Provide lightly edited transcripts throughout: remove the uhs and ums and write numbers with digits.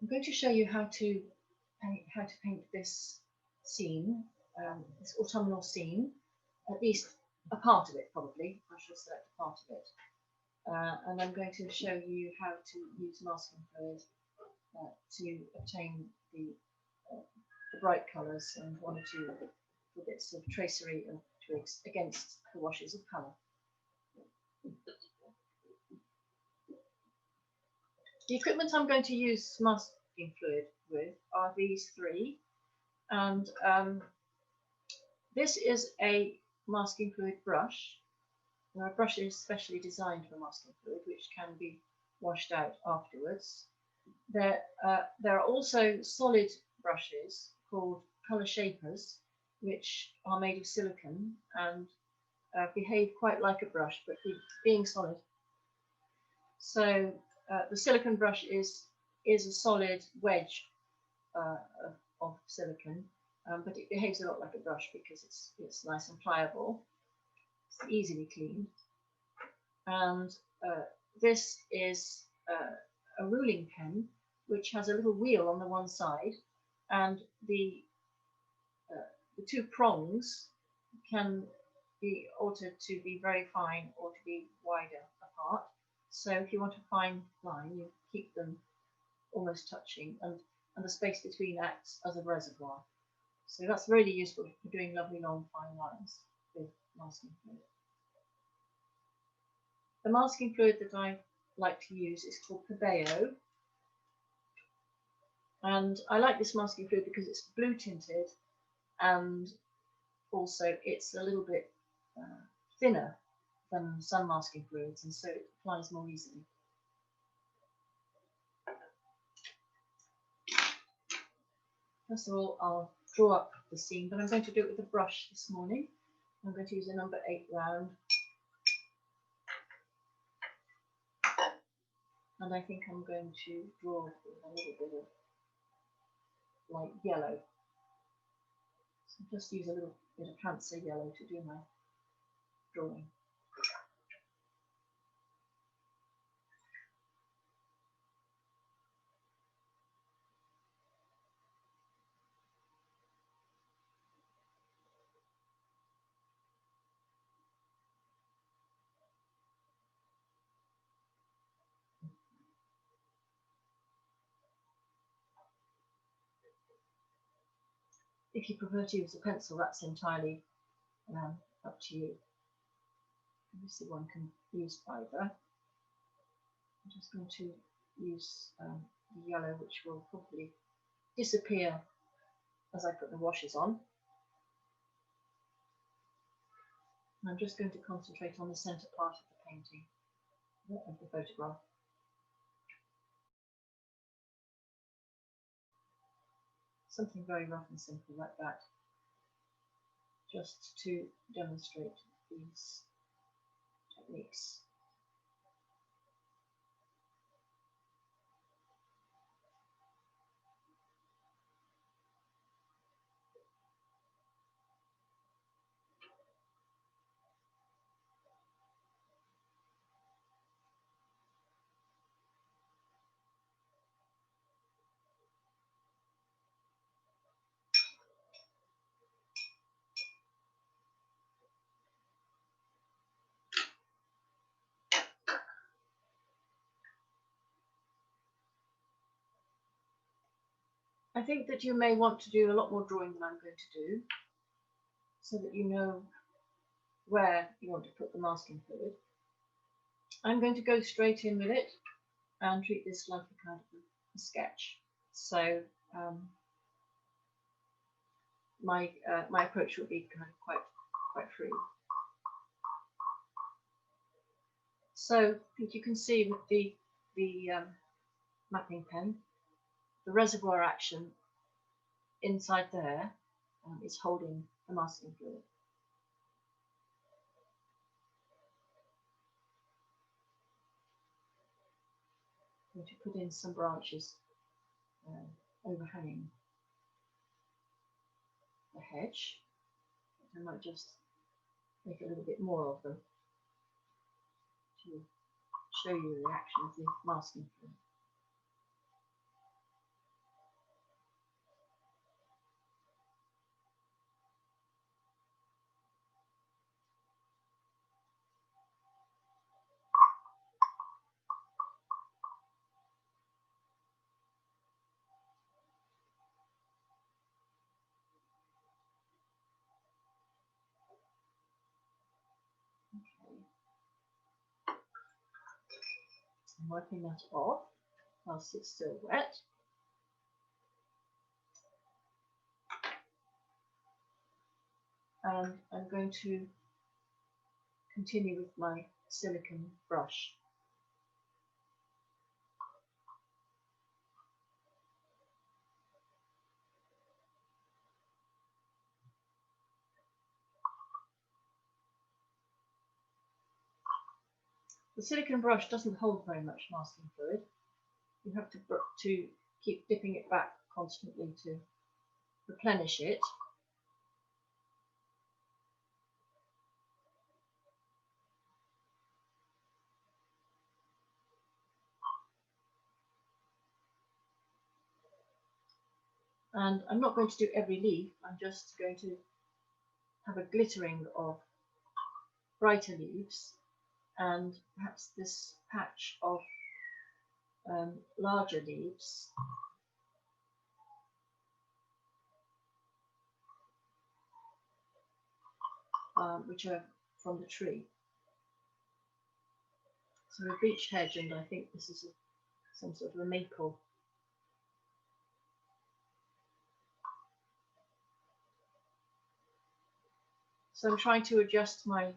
I'm going to show you how to paint this scene, this autumnal scene, at least a part of it probably. I shall select a part of it. And I'm going to show you how to use masking fluid to obtain the bright colours and one or two bits of tracery and twigs against the washes of colour. The equipment I'm going to use masking fluid with are these three, and this is a masking fluid brush. Now, a brush is specially designed for masking fluid, which can be washed out afterwards. There are also solid brushes called colour shapers, which are made of silicone and behave quite like a brush, but being solid. So the silicone brush is a solid wedge of silicone, but it behaves a lot like a brush because it's nice and pliable. It's easily cleaned. And this is a ruling pen, which has a little wheel on the one side, and the two prongs can be altered to be very fine or to be wider apart. So if you want a fine line, you keep them almost touching, and the space between acts as a reservoir. So that's really useful for doing lovely long fine lines with masking fluid. The masking fluid that I like to use is called Pebeo, and I like this masking fluid because it's blue tinted, and also it's a little bit thinner than some masking fluids, and so it applies more easily. First of all, I'll draw up the scene, but I'm going to do it with a brush this morning. I'm going to use a number 8 round, and I think I'm going to draw with a little bit of light yellow. So just use a little bit of Prancer yellow to do my drawing. If you prefer to use a pencil, that's entirely up to you. Obviously, one can use either. I'm just going to use the yellow, which will probably disappear as I put the washes on. I'm just going to concentrate on the centre part of the painting, of the photograph. Something very rough and simple like that, just to demonstrate these techniques. I think that you may want to do a lot more drawing than I'm going to do, so that you know where you want to put the masking fluid. I'm going to go straight in with it and treat this like a kind of a sketch. So my approach will be kind of quite free. So you can see with the mapping pen, the reservoir action inside there is holding the masking fluid. I'm going to put in some branches overhanging the hedge. I might just make a little bit more of them to show you the action of the masking fluid. I'm wiping that off whilst it's still wet. And I'm going to continue with my silicone brush. The silicone brush doesn't hold very much masking fluid. You have to keep dipping it back constantly to replenish it. And I'm not going to do every leaf, I'm just going to have a glittering of brighter leaves and perhaps this patch of larger leaves. Which are from the tree. So a beech hedge, and I think this is some sort of a maple. So I'm trying to adjust my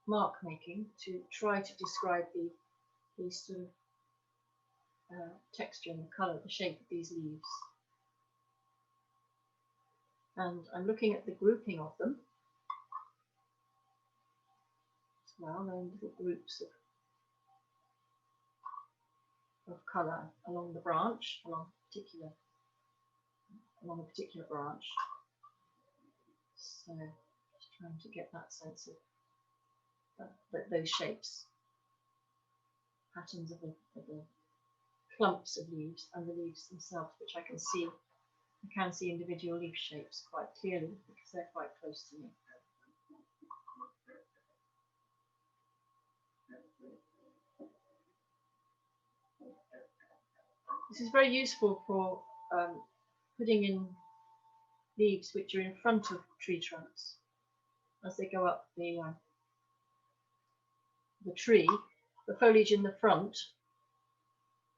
mark making to try to describe the sort of texture and the colour, the shape of these leaves. And I'm looking at the grouping of them as well, and little groups of colour along the branch, along a particular branch. So just trying to get that sense of those shapes, patterns of the clumps of leaves and the leaves themselves, which I can see. I can see individual leaf shapes quite clearly because they're quite close to me. This is very useful for putting in leaves which are in front of tree trunks as they go up the tree. The foliage in the front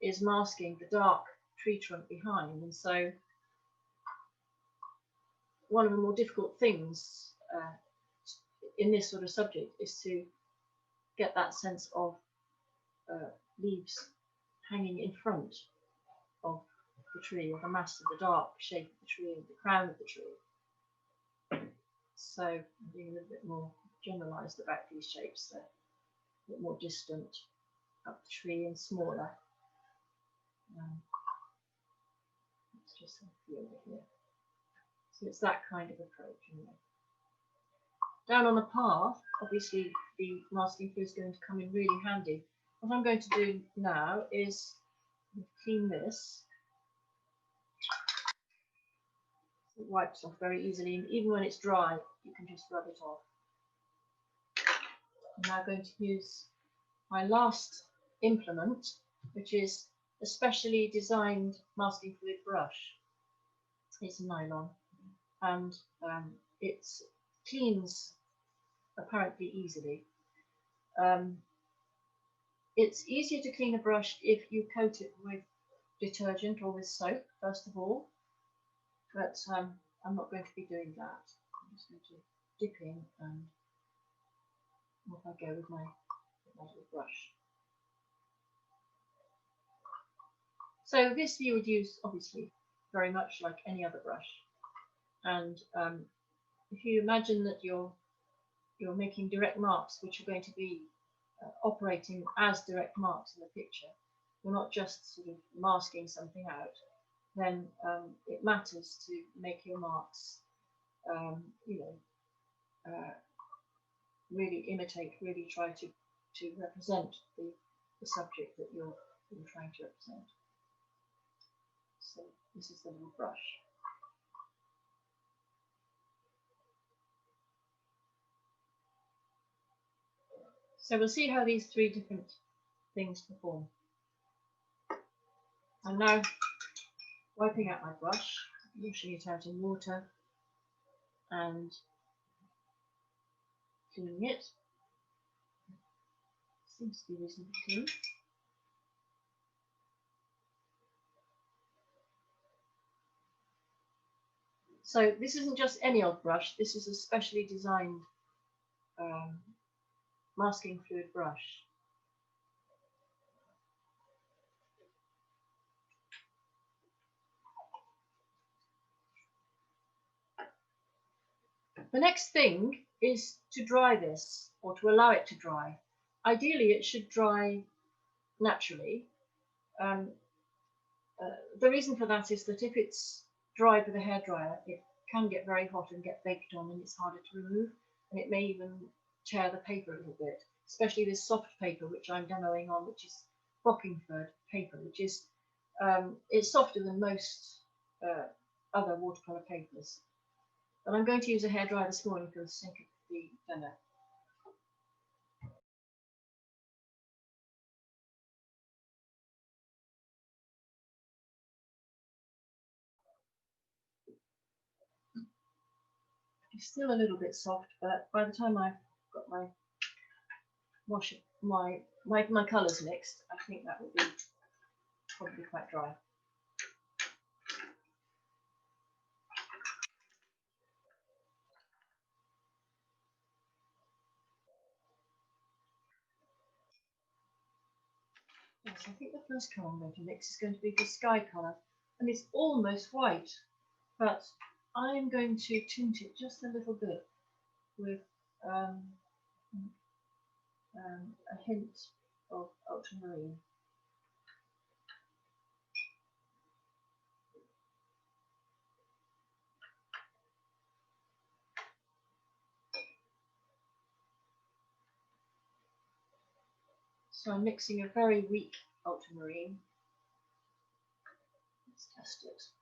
is masking the dark tree trunk behind, and so one of the more difficult things in this sort of subject is to get that sense of leaves hanging in front of the tree, or the mass of the dark shape of the tree, and the crown of the tree. So I'm being a little bit more generalised about these shapes. They're a bit more distant up the tree and smaller. Let's just have a view over here. So it's that kind of approach. Anyway. Down on the path, obviously the masking fluid is going to come in really handy. What I'm going to do now is clean this. It wipes off very easily, and even when it's dry, you can just rub it off. I'm now going to use my last implement, which is a specially designed masking fluid brush. It's a nylon, and it cleans apparently easily. It's easier to clean a brush if you coat it with detergent or with soap, first of all, but I'm not going to be doing that. I'm just going to dip in and off I go with my little brush. So this you would use obviously very much like any other brush, and if you imagine that you're making direct marks which are going to be operating as direct marks in the picture, you're not just sort of masking something out, then it matters to make your marks really imitate, really try to represent the subject that you're trying to represent. So this is the little brush. So we'll see how these three different things perform. I'm now wiping out my brush, washing it out in water and cleaning it. Seems to be reasonably clean. So this isn't just any old brush, this is a specially designed masking fluid brush. The next thing is to dry this, or to allow it to dry. Ideally it should dry naturally. The reason for that is that if it's dried with a hairdryer, it can get very hot and get baked on, and it's harder to remove, and it may even tear the paper a little bit, especially this soft paper which I'm demoing on, which is Bockingford paper, which is it's softer than most other watercolour papers. But I'm going to use a hairdryer this morning for the sake of the demo. It's still a little bit soft, but by the time I've got my my colours mixed, I think that will be probably quite dry. Yes, I think the first colour I'm going to mix is going to be the sky colour, and it's almost white, but I'm going to tint it just a little bit with a hint of ultramarine. So I'm mixing a very weak ultramarine. Let's test it.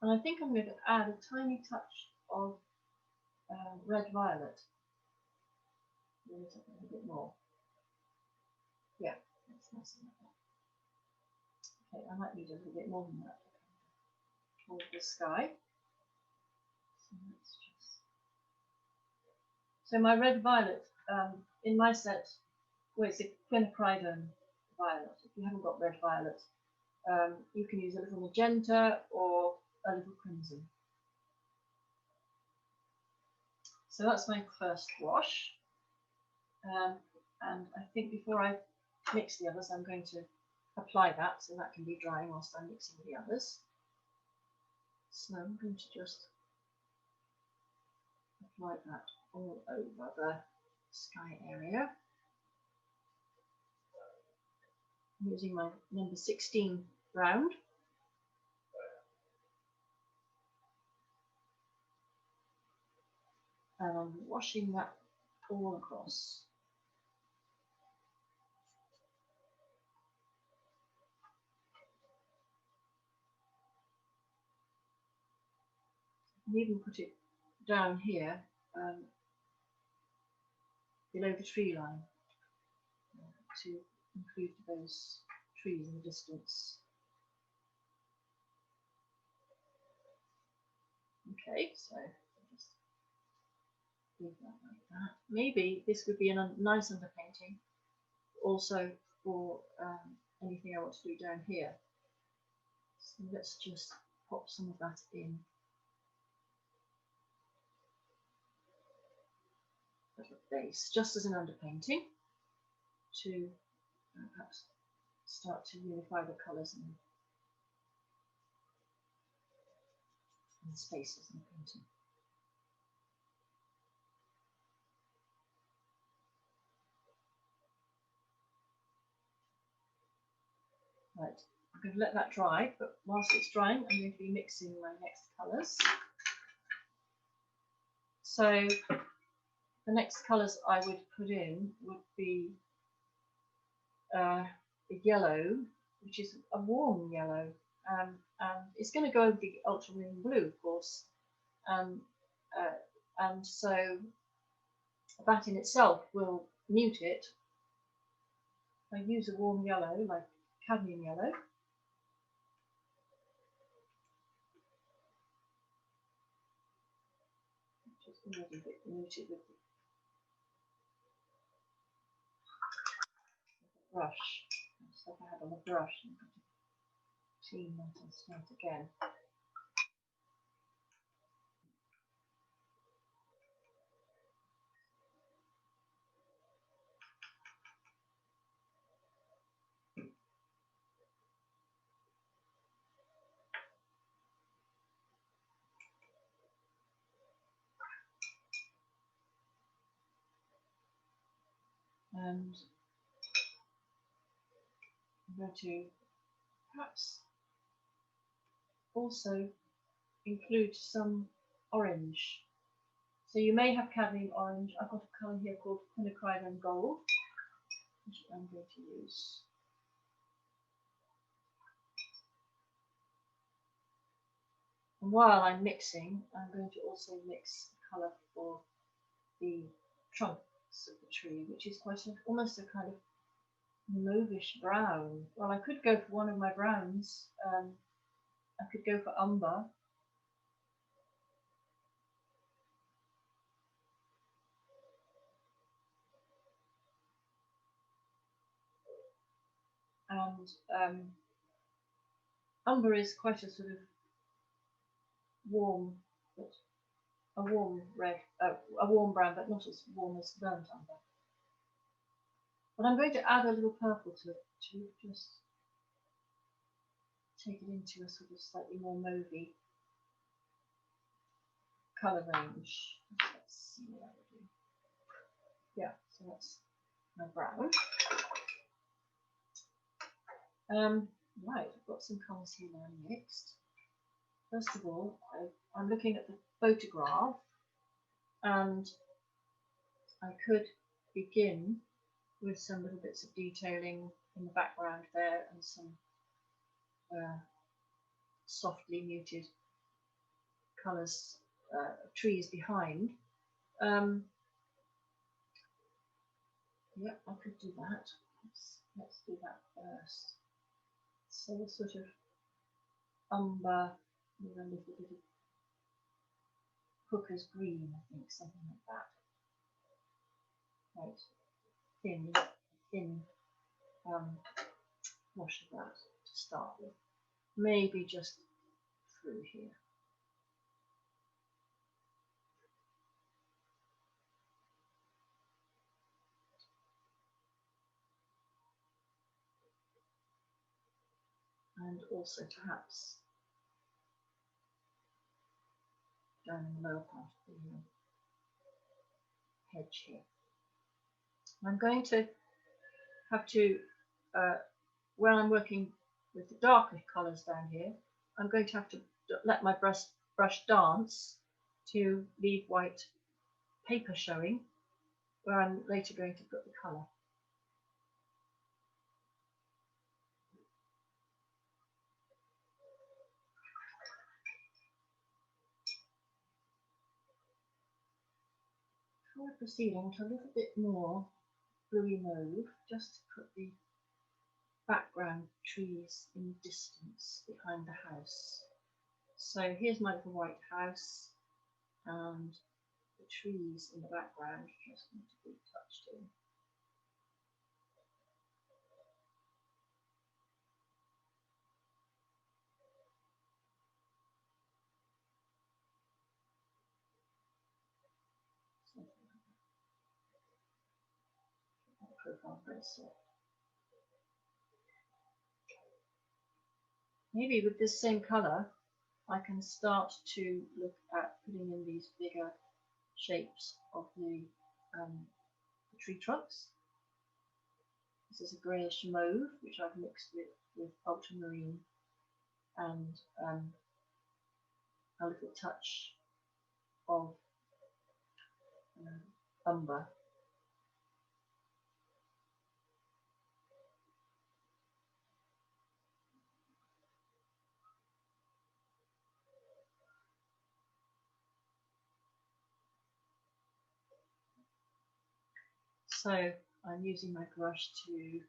And I think I'm going to add a tiny touch of red violet. A little bit more. Yeah, that's nice enough. Okay, I might need a little bit more than that for the sky. So my red violet in my set, well, it's a quinacridone violet. If you haven't got red violet, you can use a little magenta or a little crimson. So that's my first wash. And I think before I mix the others, I'm going to apply that so that can be drying whilst I'm mixing the others. So I'm going to just apply that all over the sky area. I'm using my number 16 round. And I'm washing that all across. And even put it down here below the tree line to include those trees in the distance. Okay, so just leave that like that. Maybe this would be a nice underpainting also for anything I want to do down here. So let's just pop some of that in at the base, just as an underpainting, to perhaps start to unify the colours and spaces in the painting. Right, I'm going to let that dry, but whilst it's drying, I'm going to be mixing my next colours. So the next colours I would put in would be a yellow, which is a warm yellow, and it's going to go over the ultramarine blue, of course, and so that in itself will mute it. I use a warm yellow, like cadmium yellow. Just a little bit muted with brush. Stuff I have on the brush. I'm going to clean that and start again. And I'm going to perhaps also include some orange. So you may have cadmium orange. I've got a colour here called quinacridone gold, which I'm going to use. And while I'm mixing, I'm going to also mix the colour for the trunks of the tree, which is quite almost a kind of mauvish brown. Well, I could go for one of my browns. I could go for umber. And umber is quite a sort of warm, a warm red, a warm brown, but not as warm as burnt umber. But I'm going to add a little purple to it to just take it into a sort of slightly more mauvey colour range. Let's see what I would do. Yeah, so that's my brown. Right, I've got some colours here now mixed. First of all, I'm looking at the photograph, and I could begin with some little bits of detailing in the background there and some softly muted colours, trees behind. Yeah, I could do that. Let's do that first. So a sort of umber with a little bit of Hooker's green, I think, something like that. Right, thin wash of that to start with. Maybe just through here. And also perhaps down in the lower part of the hedge here. I'm going to have to, when I'm working with the darker colours down here, I'm going to have to let my brush dance to leave white paper showing, where I'm later going to put the colour. Before I proceed, I want a little bit more bluey mauve, just to put the background trees in the distance behind the house. So here's my little white house, and the trees in the background just need to be touched in. Profile very soft. Maybe with this same colour, I can start to look at putting in these bigger shapes of the tree trunks. This is a greyish mauve, which I've mixed with ultramarine and a little touch of umber. So I'm using my brush to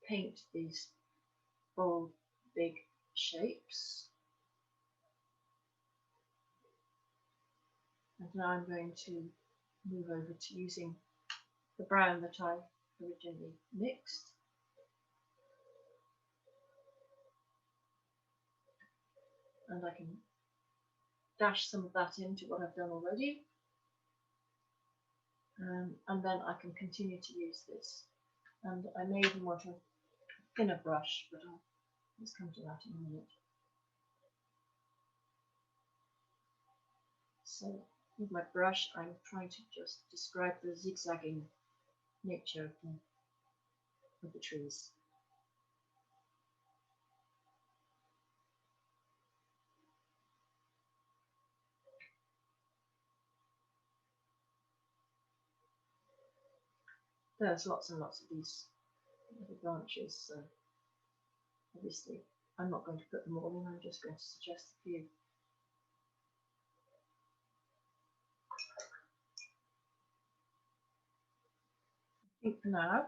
paint these bold, big shapes. And now I'm going to move over to using the brown that I originally mixed. And I can dash some of that into what I've done already. And then I can continue to use this. And I may even want a thinner brush, but let's come to that in a minute. So with my brush, I'm trying to just describe the zigzagging nature of the trees. There's lots and lots of these little branches, so obviously I'm not going to put them all in, I'm just going to suggest a few. I think for now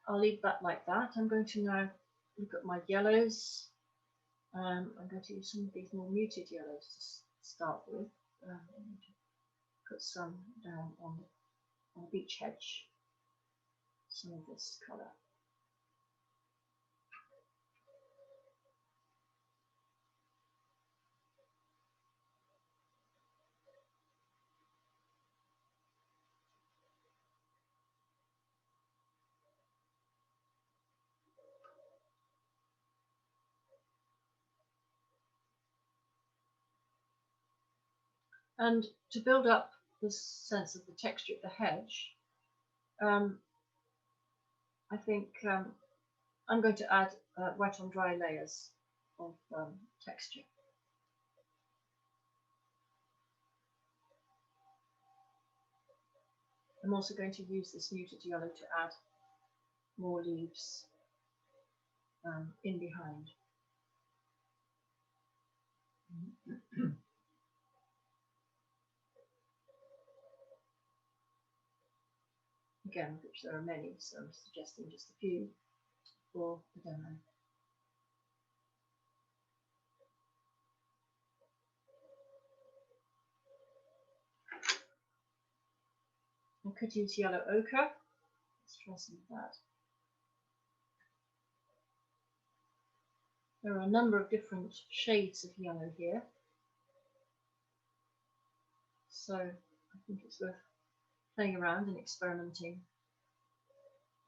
I'll leave that like that. I'm going to now look at my yellows. I'm going to use some of these more muted yellows to start with. I'm going to put some down on the beech hedge, some of this colour. And to build up this sense of the texture of the hedge, I think I'm going to add wet on dry layers of texture. I'm also going to use this muted yellow to add more leaves in behind. Again, of which there are many, so I'm suggesting just a few for the demo. I could use yellow ochre. Let's try some of that. There are a number of different shades of yellow here, so I think it's worth playing around and experimenting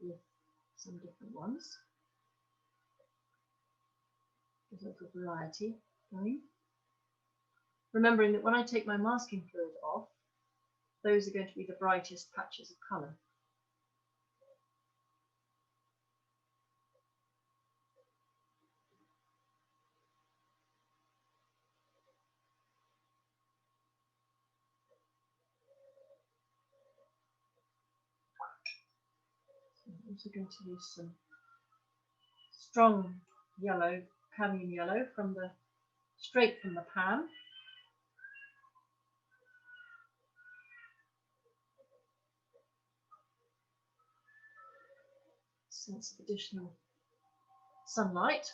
with some different ones. There's a little variety going. Remembering that when I take my masking fluid off, those are going to be the brightest patches of colour. I'm also going to use some strong yellow, cadmium yellow straight from the pan. Sense of additional sunlight.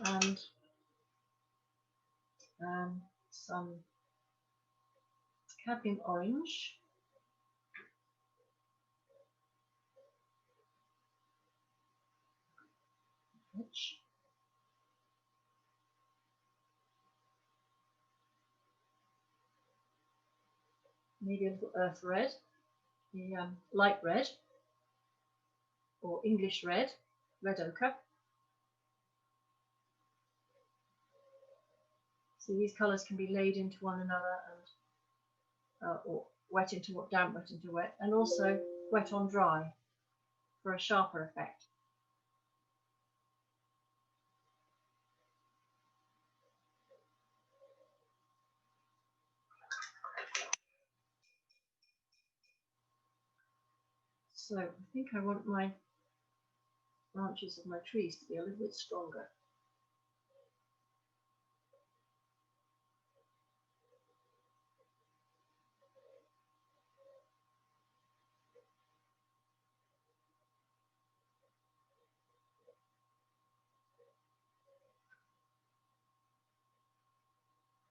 And some cadmium orange. Maybe a little earth red, the light red, or English red, red ochre. So these colours can be laid into one another and or wet into what, damp wet into wet, and also wet on dry for a sharper effect. So I think I want my branches of my trees to be a little bit stronger.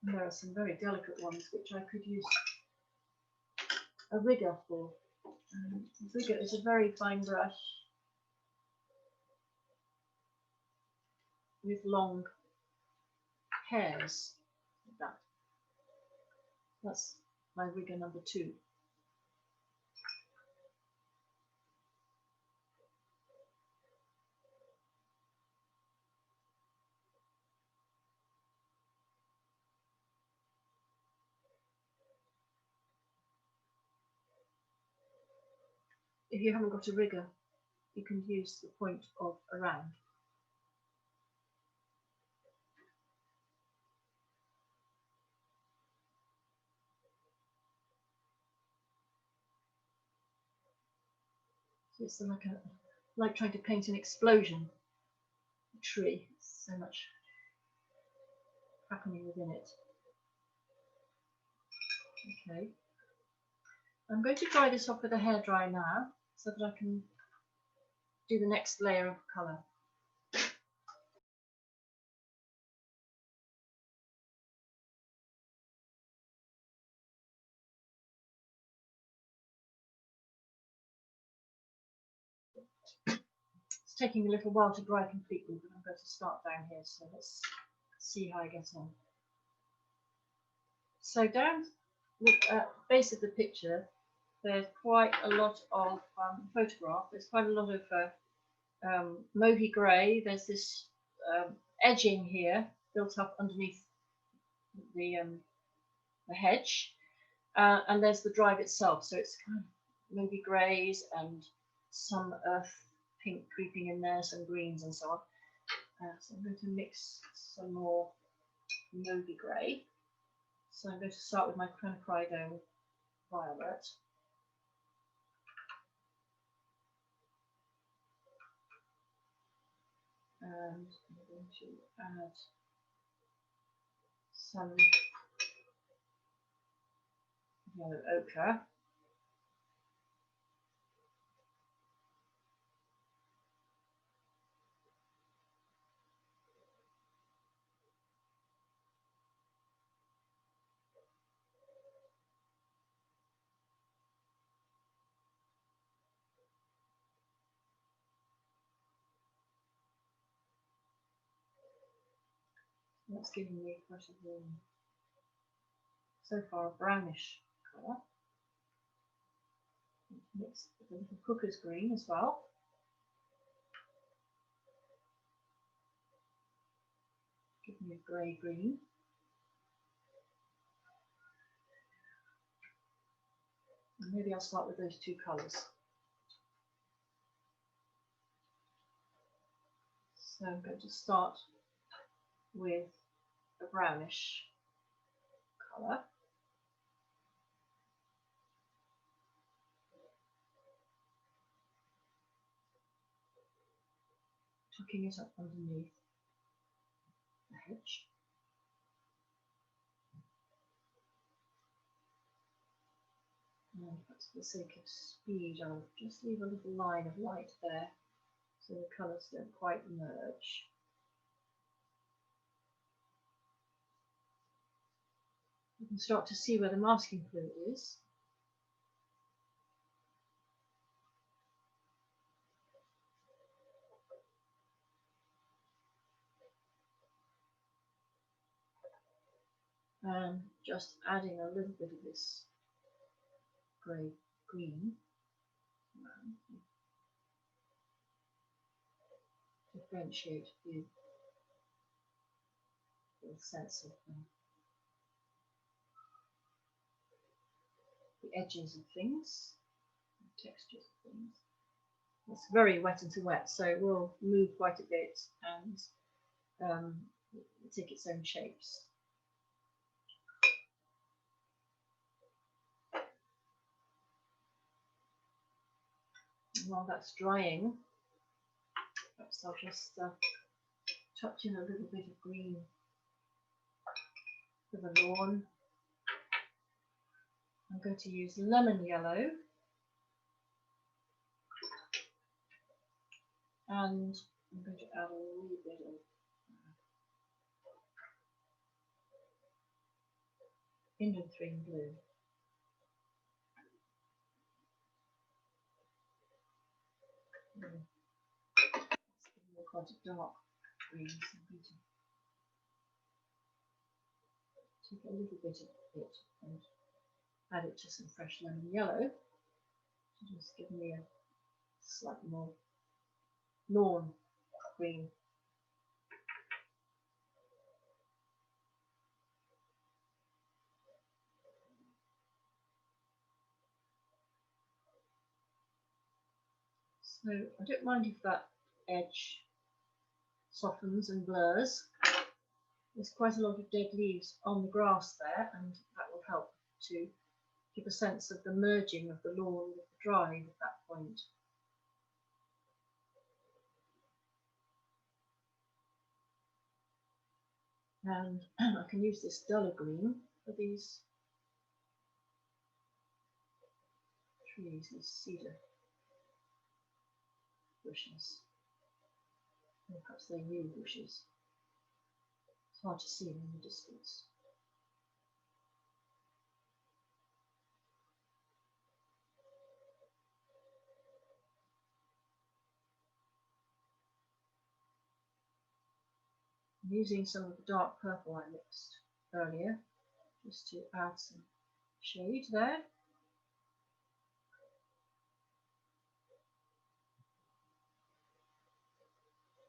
And there are some very delicate ones which I could use a rigger for. The rigger is a very fine brush with long hairs. Like that. That's my rigger number 2. If you haven't got a rigger, you can use the point of a round. So it's like trying to paint an explosion tree. So much happening within it. Okay. I'm going to dry this off with a hairdryer now so that I can do the next layer of colour. It's taking a little while to dry completely, but I'm going to start down here, so let's see how I get on. So down the base of the picture, there's quite a lot of photograph. There's quite a lot of mauvey grey. There's this edging here built up underneath the hedge, and there's the drive itself. So it's kind of mauvey greys and some earth pink creeping in there, some greens and so on. So I'm going to mix some more mauvey grey. So I'm going to start with my Quinacridone Violet. And I'm going to add some yellow ochre. That's giving me quite a so far a brownish colour. Mix with a little cooker's green as well. Give me a grey green. And maybe I'll start with those 2 colours. So I'm going to start with a brownish colour. Tucking it up underneath the hedge. And for the sake of speed, I'll just leave a little line of light there so the colours don't quite merge. You can start to see where the masking fluid is. And just adding a little bit of this grey green to differentiate the sense of the edges of things, the textures of things. It's very wet into wet, so it will move quite a bit and take its own shapes. while that's drying, perhaps I'll just touch in a little bit of green for the lawn. I'm going to use lemon yellow, and I'm going to add a little bit of Indanthrene blue. It's quite a dark green, so I'm going to take a little bit of it and add it to some fresh lemon yellow to just give me a slightly more lawn green. So I don't mind if that edge softens and blurs. There's quite a lot of dead leaves on the grass there, and that will help to give a sense of the merging of the lawn with the drive at that point. And I can use this duller green for these trees, these cedar bushes. Or perhaps they're yew bushes. It's hard to see them in the distance. I'm using some of the dark purple I mixed earlier just to add some shade there.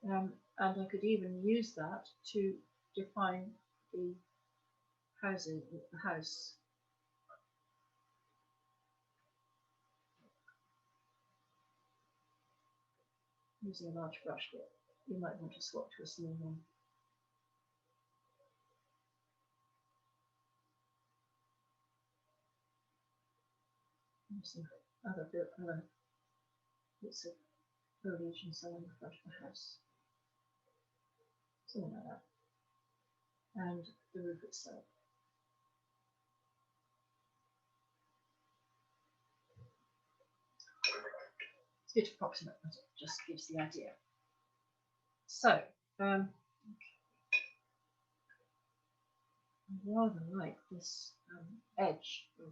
And I could even use that to define the housing, the house. Using a large brush, but you might want to swap to a small one. And some other bits of foliage and so on the front of the house. Something like that. And the roof itself. It's a bit approximate, but it just gives the idea. So, I rather like this edge of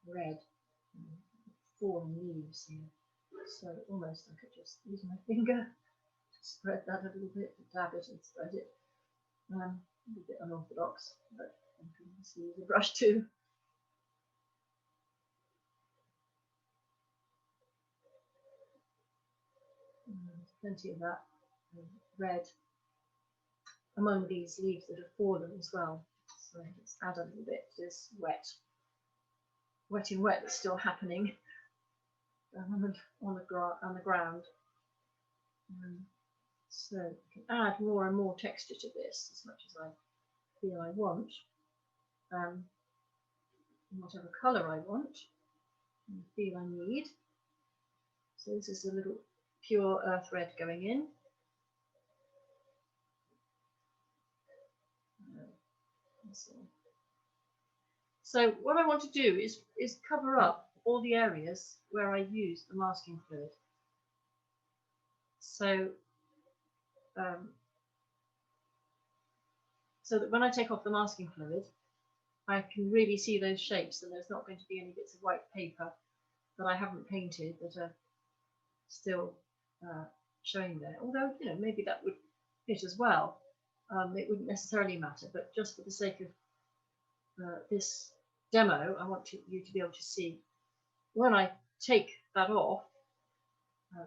red fallen leaves here. So almost I could just use my finger to spread that a little bit, to dab it and spread it. A bit unorthodox, but I can just use a brush too. Plenty of that red among these leaves that have fallen as well. So let's add a little bit to this wet in wet that's still happening on the ground. So I can add more and more texture to this as much as I feel I want, whatever colour I want and feel I need. So this is a little pure earth red going in. So what I want to do is cover up all the areas where I use the masking fluid. So so that when I take off the masking fluid, I can really see those shapes, and there's not going to be any bits of white paper that I haven't painted that are still showing there. Although, you know, maybe that would fit as well. It wouldn't necessarily matter, but just for the sake of this demo, I want you to be able to see when I take that off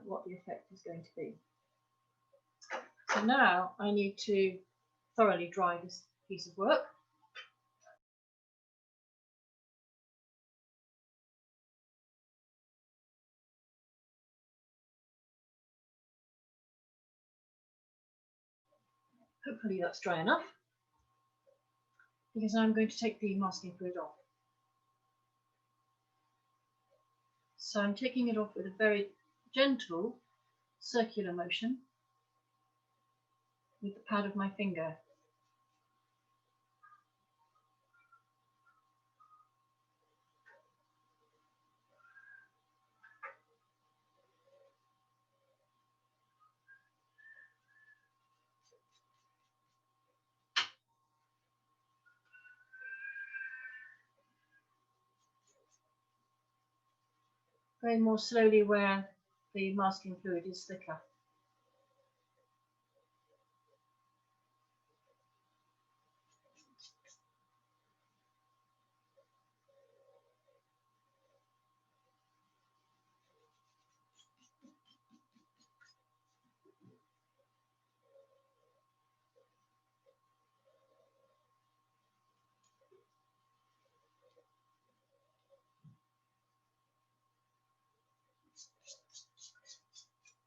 what the effect is going to be. So now I need to thoroughly dry this piece of work. Hopefully that's dry enough, because I'm going to take the masking fluid off. So I'm taking it off with a very gentle circular motion with the pad of my finger. Going more slowly where the masking fluid is thicker.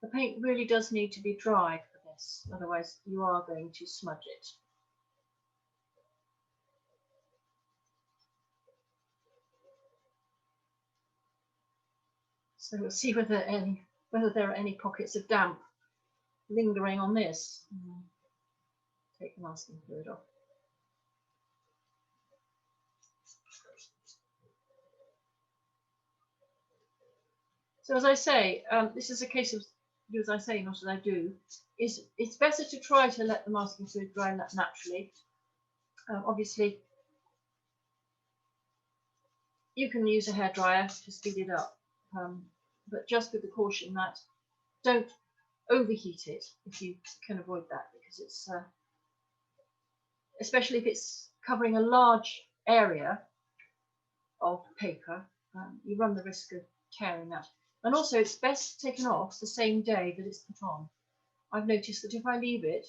The paint really does need to be dry for this, otherwise you are going to smudge it. So we'll see whether there are any pockets of damp lingering on this. Take the masking fluid off. So as I say, this is a case of do as I say, not as I do. It's better to try to let the masking fluid dry naturally. Obviously, you can use a hairdryer to speed it up, but just with the caution that don't overheat it if you can avoid that, because it's especially if it's covering a large area of paper, you run the risk of tearing that. And also it's best taken off the same day that it's put on. I've noticed that if I leave it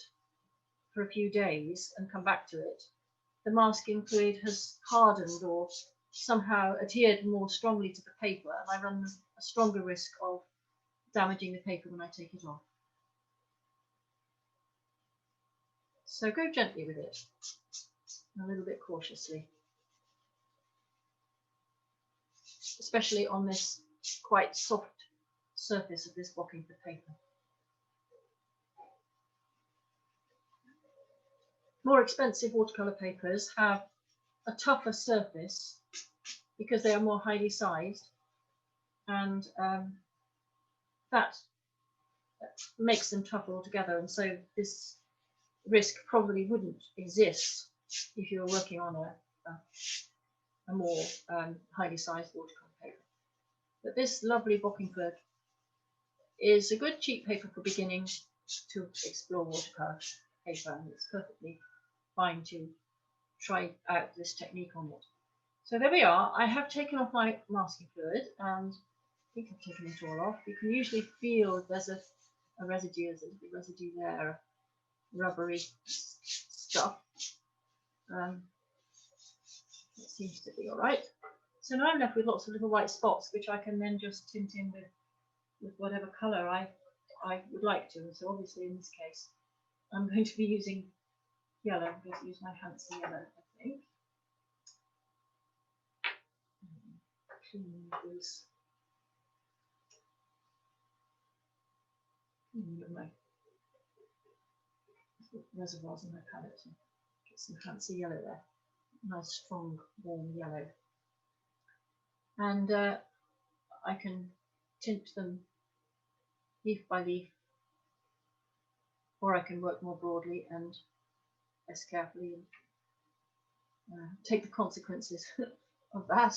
for a few days and come back to it, the masking fluid has hardened or somehow adhered more strongly to the paper, and I run a stronger risk of damaging the paper when I take it off. So go gently with it, a little bit cautiously, especially on this quite soft surface of this Bockingford paper. More expensive watercolour papers have a tougher surface because they are more highly sized, and that makes them tougher altogether, and so this risk probably wouldn't exist if you were working on a more highly sized watercolour paper. But this lovely Bockingford is a good cheap paper for beginning to explore watercolour paper, and it's perfectly fine to try out this technique on it. So there we are. I have taken off my masking fluid, and I think I've taken it all off. You can usually feel there's a residue, there's a little residue there, rubbery stuff. It seems to be all right. So now I'm left with lots of little white spots, which I can then just tint in with whatever colour I would like to. So obviously in this case, I'm going to be using yellow. I'm going to use my fancy yellow, I think. Clean these. My reservoirs in my palette. Get some fancy yellow there. Nice, strong, warm yellow. And I can tint them leaf by leaf, or I can work more broadly and less carefully and take the consequences of that.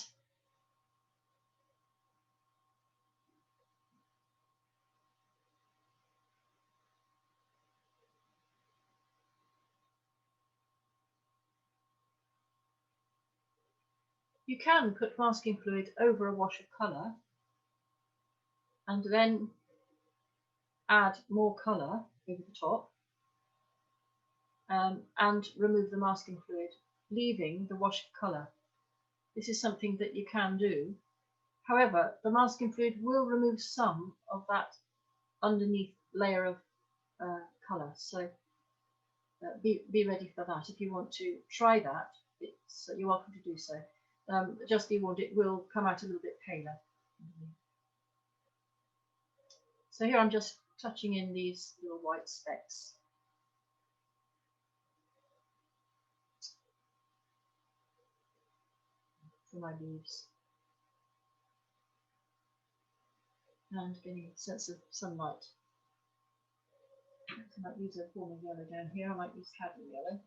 You can put masking fluid over a wash of colour and then add more colour over the top and remove the masking fluid, leaving the wash of colour. This is something that you can do. However, the masking fluid will remove some of that underneath layer of colour, so be ready for that. If you want to try that, you're welcome to do so. Just be warned, it will come out a little bit paler. So here I'm just touching in these little white specks. For my leaves. And getting a sense of sunlight. I might use a form of yellow down here, I might use cadmium yellow.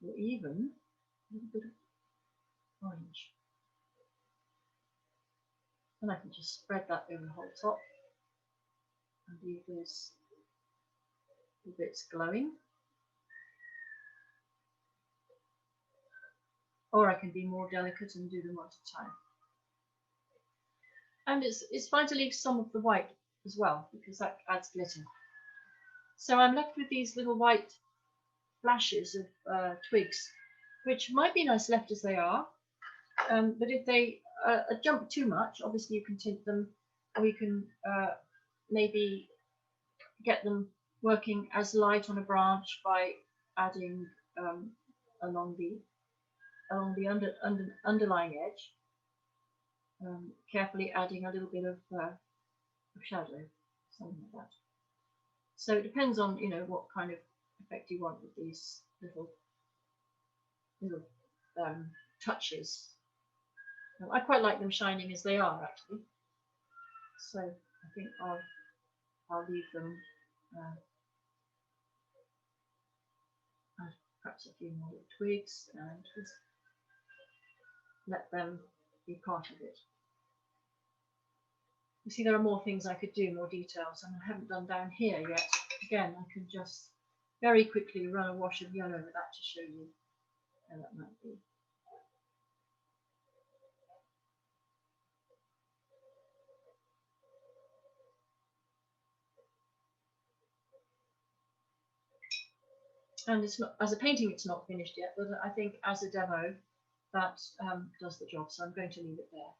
Or even a little bit of orange. And I can just spread that over the whole top and leave those bits glowing. Or I can be more delicate and do them one at a time. And it's fine to leave some of the white as well, because that adds glitter. So I'm left with these little white flashes of twigs, which might be nice left as they are, but if they jump too much, obviously you can tint them, or you can maybe get them working as light on a branch by adding along the underlying edge, carefully adding a little bit of shadow, something like that. So it depends on, you know, what kind of effect you want with these little touches. Now, I quite like them shining as they are, actually. So I think I'll leave them. Perhaps a few more twigs and just let them be part of it. You see, there are more things I could do, more details, and I haven't done down here yet. Again, I can just very quickly run a wash of yellow over that to show you how that might be. And it's not, as a painting, it's not finished yet, but I think as a demo, that does the job. So I'm going to leave it there.